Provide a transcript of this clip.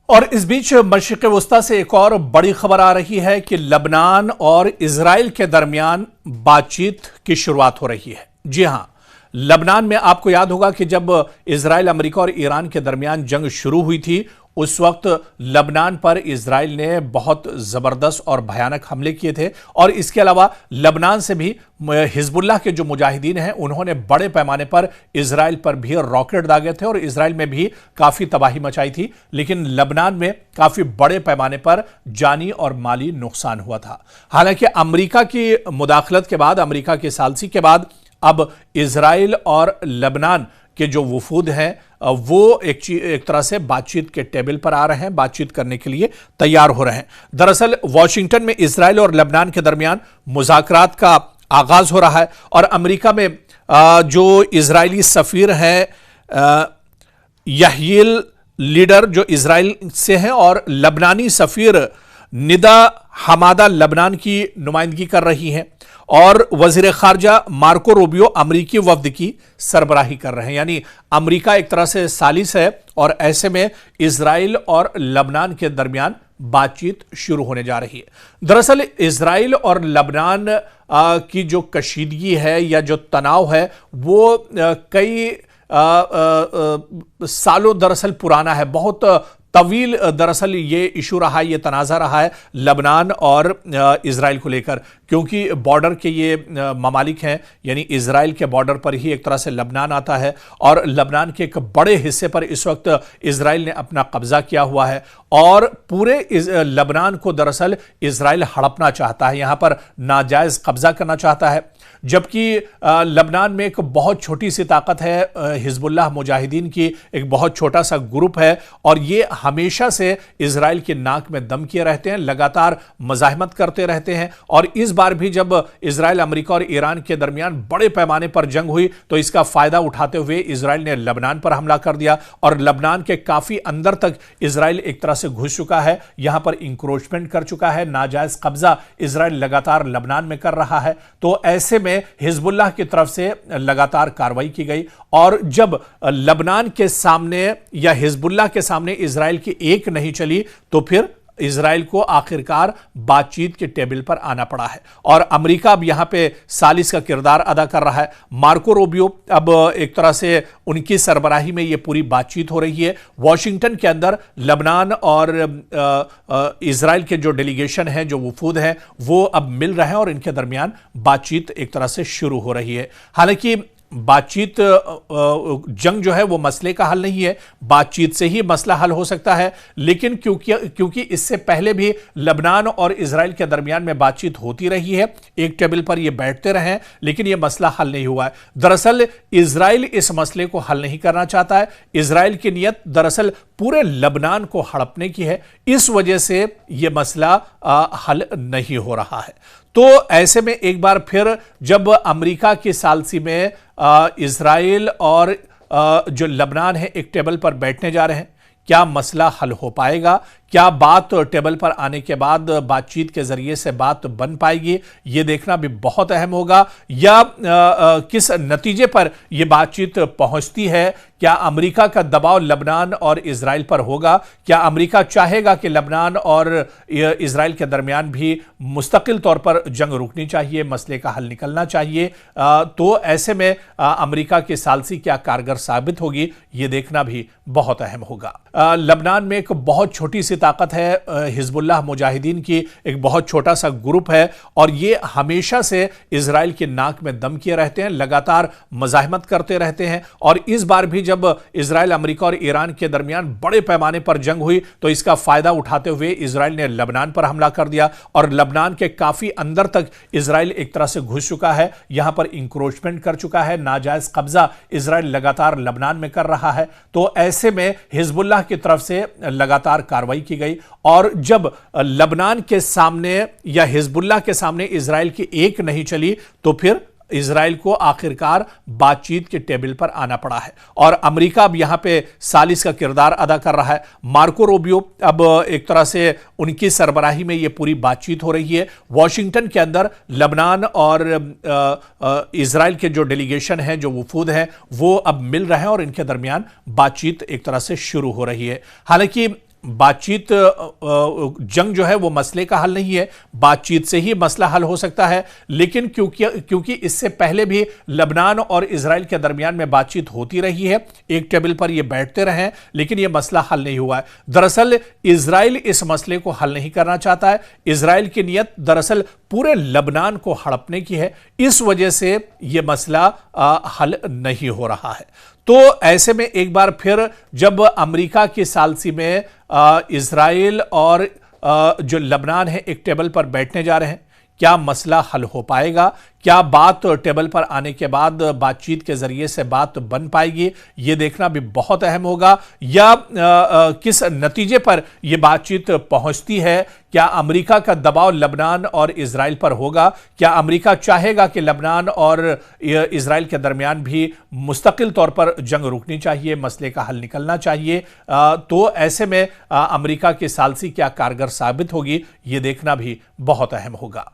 और इस बीच मशरिक़ वस्ता से एक और बड़ी खबर आ रही है कि लबनान और इजराइल के दरमियान बातचीत की शुरुआत हो रही है। जी हां, लबनान में आपको याद होगा कि जब इजराइल, अमेरिका और ईरान के दरमियान जंग शुरू हुई थी, उस वक्त लबनान पर इजराइल ने बहुत ज़बरदस्त और भयानक हमले किए थे। और इसके अलावा लबनान से भी हिजबुल्लाह के जो मुजाहिदीन हैं, उन्होंने बड़े पैमाने पर इजराइल पर भी रॉकेट दागे थे और इजराइल में भी काफ़ी तबाही मचाई थी। लेकिन लबनान में काफ़ी बड़े पैमाने पर जानी और माली नुकसान हुआ था। हालांकि अमेरिका की मुदाखलत के बाद, अमेरिका की सालसी के बाद, अब इजराइल और लबनान के जो वफूद हैं वो एक तरह से बातचीत के टेबल पर आ रहे हैं, बातचीत करने के लिए तैयार हो रहे हैं। दरअसल वाशिंगटन में इजराइल और लबनान के दरमियान मुज़ाकरात का आगाज हो रहा है और अमेरिका में जो इजरायली सफीर हैं यहील लीडर जो इजराइल से हैं और लबनानी सफीर निदा हमादा लबनान की नुमाइंदगी कर रही हैं और वजीर खारजा मार्को रूबियो अमरीकी वफ्द की सरबराही कर रहे हैं। यानी अमरीका एक तरह से सालिस है और ऐसे में इजराइल और लबनान के दरमियान बातचीत शुरू होने जा रही है। दरअसल इजराइल और लबनान की जो कशीदगी है या जो तनाव है वो कई सालों दरअसल पुराना है, बहुत तवील दरअसल ये इशू रहा है, ये तनाज़ा रहा है लबनान और इजराइल को लेकर, क्योंकि बॉर्डर के ये ममालिक हैं। यानी इजराइल के बॉर्डर पर ही एक तरह से लबनान आता है और लबनान के एक बड़े हिस्से पर इस वक्त इजराइल ने अपना कब्जा किया हुआ है और पूरे लबनान को दरअसल इजराइल हड़पना चाहता है, यहां पर नाजायज कब्जा करना चाहता है। जबकि लबनान में एक बहुत छोटी सी ताकत है, हिजबुल्लाह मुजाहिदीन की एक बहुत छोटा सा ग्रुप है और ये हमेशा से इजराइल के नाक में दम किए रहते हैं, लगातार मज़ाहमत करते रहते हैं। और इस बार भी जब इजराइल, अमेरिका और ईरान के दरमियान बड़े पैमाने पर जंग हुई तो इसका फायदा उठाते हुए इजराइल ने लबनान पर हमला कर दिया और लबनान के काफी अंदर तक इजराइल एक तरह से घुस चुका है, यहां पर इंक्रोचमेंट कर चुका है, नाजायज कब्जा इजराइल लगातार लबनान में कर रहा है। तो ऐसे में हिजबुल्लाह की तरफ से लगातार कार्रवाई की गई और जब लबनान के सामने या हिजबुल्लाह के सामने इजराइल की एक नहीं चली तो फिर इजराइल को आखिरकार बातचीत के टेबल पर आना पड़ा है और अमेरिका अब यहां पे सालिस का किरदार अदा कर रहा है। मार्को रूबियो अब एक तरह से उनकी सरबराही में यह पूरी बातचीत हो रही है। वॉशिंगटन के अंदर लबनान और इजराइल के जो डेलीगेशन है, जो वफूद हैं, वो अब मिल रहे हैं और इनके दरमियान बातचीत एक तरह से शुरू हो रही है। हालांकि बातचीत, जंग जो है वो मसले का हल नहीं है, बातचीत से ही मसला हल हो सकता है। लेकिन क्योंकि इससे पहले भी लबनान और इजराइल के दरमियान में बातचीत होती रही है, एक टेबल पर ये बैठते रहे हैं, लेकिन यह मसला हल नहीं हुआ है। दरअसल इजराइल इस मसले को हल नहीं करना चाहता है। इजराइल की नीयत दरअसल पूरे लबनान को हड़पने की है, इस वजह से यह मसला हल नहीं हो रहा है। तो ऐसे में एक बार फिर जब अमेरिका की सालसी में इजराइल और जो लबनान है एक टेबल पर बैठने जा रहे हैं, क्या मसला हल हो पाएगा? क्या बात टेबल पर आने के बाद बातचीत के जरिए से बात बन पाएगी? ये देखना भी बहुत अहम होगा। या किस नतीजे पर यह बातचीत पहुंचती है? क्या अमेरिका का दबाव लबनान और इजराइल पर होगा? क्या अमेरिका चाहेगा कि लबनान और इजराइल के दरमियान भी मुस्तकिल तौर पर जंग रुकनी चाहिए, मसले का हल निकलना चाहिए? तो ऐसे में अमेरिका की सालसी क्या कारगर साबित होगी, ये देखना भी बहुत अहम होगा। लबनान में एक बहुत छोटी सी ताकत है, हिजबुल्लाह मुजाहिदीन की एक बहुत छोटा सा ग्रुप है और ये हमेशा से इजराइल के नाक में दम किए रहते हैं, लगातार मज़ाहमत करते रहते हैं। और इस बार भी जब इजराइल, अमेरिका और ईरान के दरमियान बड़े पैमाने पर जंग हुई तो इसका फायदा उठाते हुए इजराइल ने लबनान पर हमला कर दिया और लबनान के काफी अंदर तक इजराइल एक तरह से घुस चुका है, यहां पर इंक्रोचमेंट कर चुका है, नाजायज कब्जा इजराइल लगातार लबनान में कर रहा है। तो ऐसे में हिजबुल्लाह की तरफ से लगातार कार्रवाई की गई और जब लबनान के सामने या हिजबुल्लाह के सामने इजराइल की एक नहीं चली तो फिर इजराइल को आखिरकार बातचीत के टेबल पर आना पड़ा है और अमेरिका अब यहां पे सालिस का किरदार अदा कर रहा है। मार्को रूबियो अब एक तरह से उनकी सरबराही में यह पूरी बातचीत हो रही है। वॉशिंगटन के अंदर लबनान और इजराइल के जो डेलीगेशन है, जो वफूद हैं, वो अब मिल रहे हैं और इनके दरमियान बातचीत एक तरह से शुरू हो रही है। हालांकि बातचीत जंग जो है वो मसले का हल नहीं है, बातचीत से ही मसला हल हो सकता है। लेकिन क्योंकि इससे पहले भी लबनान और इजराइल के दरमियान में बातचीत होती रही है, एक टेबल पर ये बैठते रहे हैं, लेकिन ये मसला हल नहीं हुआ है। दरअसल इजराइल इस मसले को हल नहीं करना चाहता है। इजराइल की नीयत दरअसल पूरे लबनान को हड़पने की है, इस वजह से यह मसला हल नहीं हो रहा है। तो ऐसे में एक बार फिर जब अमेरिका की सालसी में इजराइल और जो लबनान है एक टेबल पर बैठने जा रहे हैं, क्या मसला हल हो पाएगा? क्या बात टेबल पर आने के बाद बातचीत के जरिए से बात बन पाएगी? यह देखना भी बहुत अहम होगा। या किस नतीजे पर यह बातचीत पहुंचती है? क्या अमेरिका का दबाव लबनान और इजराइल पर होगा? क्या अमेरिका चाहेगा कि लबनान और इजराइल के दरमियान भी मुस्तकिल तौर पर जंग रुकनी चाहिए, मसले का हल निकलना चाहिए? तो ऐसे में अमेरिका की सालसी क्या कारगर साबित होगी, यह देखना भी बहुत अहम होगा।